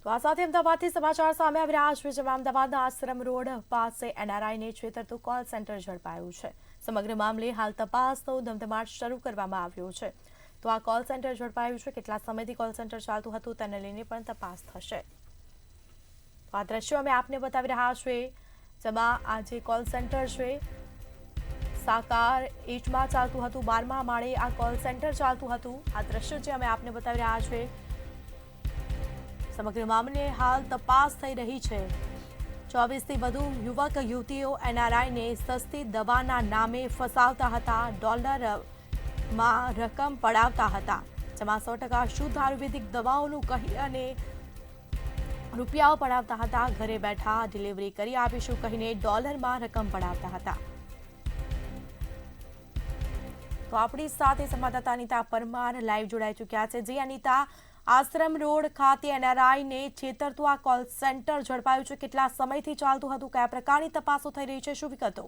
તો આ સાથે અમદાવાદથી સમાચાર સામે આવી રહ્યા છે, જેમાં અમદાવાદના આશ્રમ રોડ પાસે એનઆરઆઈને છેતરતું કોલ સેન્ટર ઝડપાયું છે। સમગ્ર મામલે હાલ તપાસનો ધમધમાટ શરૂ કરવામાં આવ્યો છે। તો આ કોલ સેન્ટર ઝડપાયું છે, કેટલા સમયથી કોલ સેન્ટર ચાલતું હતું તેને લઈને પણ તપાસ થશે। આ દ્રશ્યો અમે આપને બતાવી રહ્યા છીએ, જેમાં આ જે કોલ સેન્ટર છે સાકાર એચમાં ચાલતું હતું, 12મા માળે આ કોલ સેન્ટર ચાલતું હતું। આ દ્રશ્યો જે અમે આપને બતાવી રહ્યા છીએ, સમગ્ર મામલે હાલ તપાસ થઈ રહી છે। 24થી વધુ યુવક યુવતીઓ એનઆરઆઈને સસ્તી દવાના નામે ફસાવતા હતા, ડોલરમાં રકમ પડાવતા હતા, જેમાં 100% શુદ્ધ આયુર્વેદિક દવાઓનું કહી અને રૂપિયાઓ પડાવતા હતા। ઘરે બેઠા ડિલિવરી કરી આપીશું કહીને ડોલરમાં રકમ પડાવતા હતા। તો આપણી સાથે સંવાદદાતા અનિતા પરમાર લાઈવ જોડાઈ ચૂક્યા છે। જી અનિતા, આશ્રમ રોડ ખાતે એનઆરઆઈને છેતરતું આ કોલ સેન્ટર ઝડપાયું છે, કેટલા સમયથી ચાલતું હતું, કયા પ્રકારની તપાસો થઈ રહી છે, શું વિગતો?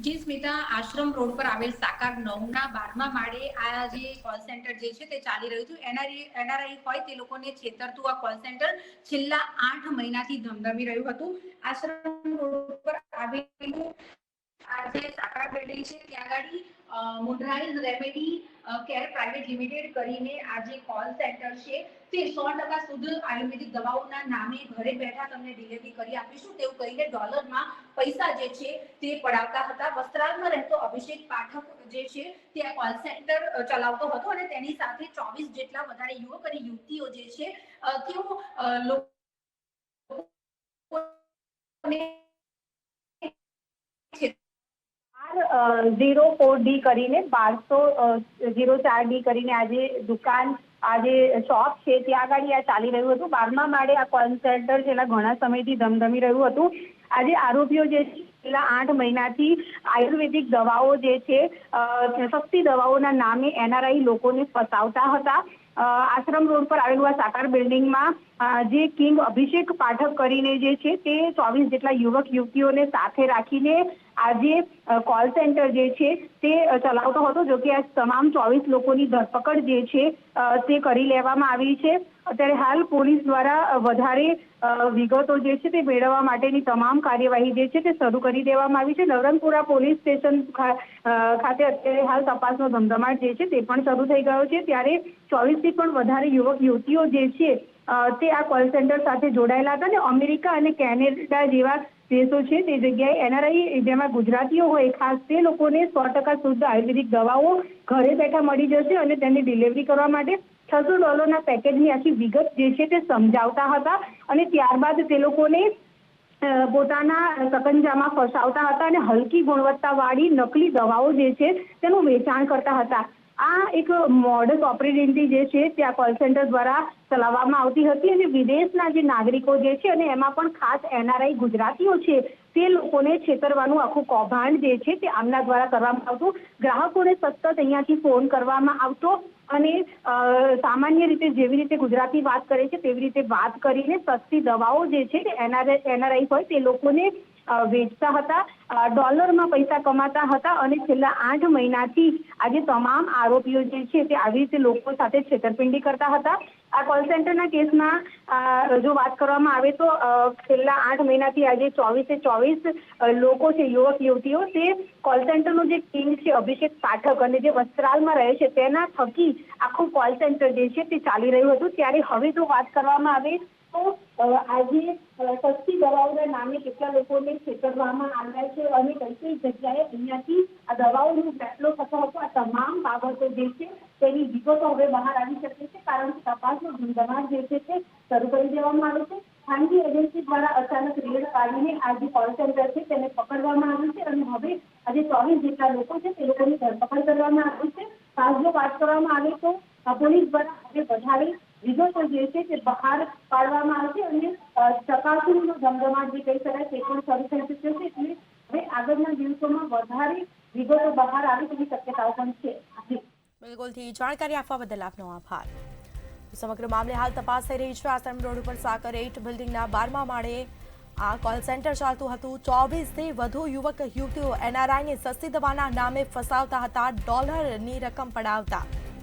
જી સ્મિતા, આશ્રમ રોડ પર આવેલ સાકાર 9ના 12મા માળે આ જે કોલ સેન્ટર જે છે તે ચાલી રહ્યું હતું। એનઆરઆઈ હોય તે લોકોને છેતરતું આ કોલ સેન્ટર છેલ્લા 8 મહિનાથી ધમધમી રહ્યું હતું। આશ્રમ રોડ પર આવેલું આ જે સાકાર બિલ્ડિંગ છે ત્યાં આગળ મુન્દ્રાઇઝ રેમેડી કેર પ્રાઇવેટ લિમિટેડ કરીને આ જે કોલ સેન્ટર છે તે 100% શુદ્ધ આયુર્વેદિક દવાઓના નામે ઘરે બેઠા તમને ડિલિવરી કરી આપીશું તેવું કહીને ડોલરમાં પૈસા જે છે તે પડાવતા હતા। વસ્ત્રાલમાં રહેતો અભિષેક પાઠક જે છે તે આ કોલ સેન્ટર ચલાવતો હતો અને તેની સાથે 24 જેટલા વધારે યુવક અને યુવતીઓ જે છે તેઓ લોકોને 04D કરીને 1204D કરીને આજે દુકાન આજે શોપ છે ત્યાં આગળ આ ચાલી રહ્યું હતું। 12મા માળે આ કોલ સેન્ટર છેલ્લા ઘણા સમયથી ધમધમી રહ્યું હતું। આજે આરોપીઓ જે છે છેલ્લા 8 મહિનાથી આયુર્વેદિક દવાઓ જે છે સસ્તી દવાઓના નામે એનઆરઆઈ લોકોને ફસાવતા હતા। આશ્રમ રોડ પર આવેલું આ સાકાર બિલ્ડિંગમાં જે કિંગ અભિષેક પાઠક કરીને જે છે તે 24 જેટલા યુવક યુવતીઓને સાથે રાખીને આજે કોલ સેન્ટર જે છે તે ચલાવતો હતો। જો કે આ તમામ 24 લોકોની ધરપકડ જે છે તે કરી લેવામાં આવી છે। અત્યારે હાલ પોલીસ દ્વારા વધારે વિગતો જે છે તે મેળવવા માટેની તમામ કાર્યવાહી જે છે તે શરૂ કરી દેવામાં આવી છે। નવરંગપુરા પોલીસ સ્ટેશન ખાતે અત્યારે હાલ તપાસનો ધમધમાટ જે છે તે પણ શરૂ થઈ ગયો છે। ત્યારે 24થી પણ વધારે યુવક યુવતીઓ જે છે તે આ કોલ સેન્ટર સાથે જોડાયેલા હતા અને અમેરિકા અને કેનેડા જેવા દેશો છે તે જગ્યાએ એનઆરઆઈ જેમાં ગુજરાતીઓ હોય ખાસ તે લોકોને 100% શુદ્ધ આયુર્વેદિક દવાઓ ઘરે બેઠા મળી જશે અને તેની ડિલિવરી કરવા માટે $600 પેકેજની આખી વિગત જે છે તે સમજાવતા હતા અને ત્યારબાદ તે લોકોને પોતાના સકંજામાં ફસાવતા હતા અને હલકી ગુણવત્તાવાળી નકલી દવાઓ જે છે તેનું વેચાણ કરતા હતા। આ એક મોડસ ઓપરેન્ડી જે છે તે આ કોલ સેન્ટર દ્વારા ચલાવવામાં આવતી હતી અને વિદેશના જે નાગરિકો જે છે અને એમાં પણ ખાસ એનઆરઆઈ ગુજરાતીઓ છે તે લોકોને છેતરવાનું આખું કૌભાંડ જે છે તે આમના દ્વારા કરવામાં આવતું। ગ્રાહકોને સતત અહીંયાથી ફોન કરવામાં આવતો અને સામાન્ય રીતે જેવી રીતે ગુજરાતી વાત કરે છે તેવી રીતે વાત કરીને સસ્તી દવાઓ જે છે તે એનઆરઆઈ હોય તે લોકોને વેચતા હતા, ડોલરમાં પૈસા કમાતા હતા અને છેલ્લા 8 મહિનાથી આજે તમામ આરોપીઓ જે છે તે આવી રીતે લોકો સાથે છેતરપિંડી કરતા હતા। આ કોલ સેન્ટરના કેસમાં જો વાત કરવામાં આવે તો છેલ્લા 8 મહિનાથી આજે 24 લોકો છે યુવક યુવતીઓ તે કોલ સેન્ટરનો જે કિંગ છે અભિષેક પાઠક અને જે વસ્ત્રાલમાં રહે છે તેના થકી આખું કોલ સેન્ટર જે છે તે ચાલી રહ્યું હતું। ત્યારે હવે જો વાત કરવામાં આવે તો આજે સસ્તી દવાઓના નામે કેટલા લોકોને છેતરવામાં આવ્યા છે અને કઈ કઈ જગ્યાએ અહીંયાથી આ દવાઓનો વેપલો થતો હતો આ તમામ બાબતો જે છે તેની વિગતો હવે બહાર આવી શકે છે કારણ કે તપાસનો ધમધમાટ જે છે તે શરૂ કરી દેવામાં આવે છે। ખાનગી એજન્સી દ્વારા અચાનક રેડ પાડીને આ જે કોલ સેન્ટર છે તેને પકડવામાં આવ્યું છે અને હવે આજે 24 જેટલા લોકો છે તે લોકોની ધરપકડ કરવામાં આવી છે। ખાસ જો વાત કરવામાં આવે તો પોલીસ દ્વારા હવે વધારે વિગતો જે છે તે બહાર પાડવામાં આવશે અને ચકાસણીનો ધમધમાટ જે કહી શકાય તે પણ શરૂ થઈ ચૂક્યો છે એટલે હવે આગળના દિવસોમાં વધારે વિગતો બહાર આવે તેવી શક્યતાઓ પણ છે। બિલકુલથી જાણકારી આપવા બદલ આપનો આભાર। સમગ્ર મામલે હાલ તપાસ થઈ રહી છે। આશ્રમ રોડ ઉપર સાકર 8 બિલ્ડિંગના 12મા માળે આ કોલ સેન્ટર ચાલતું હતું। 24થી વધુ યુવક યુવતીઓ એનઆરઆઈને સસ્તી દવાના નામે ફસાવતા હતા, ડોલરની રકમ પડાવતા।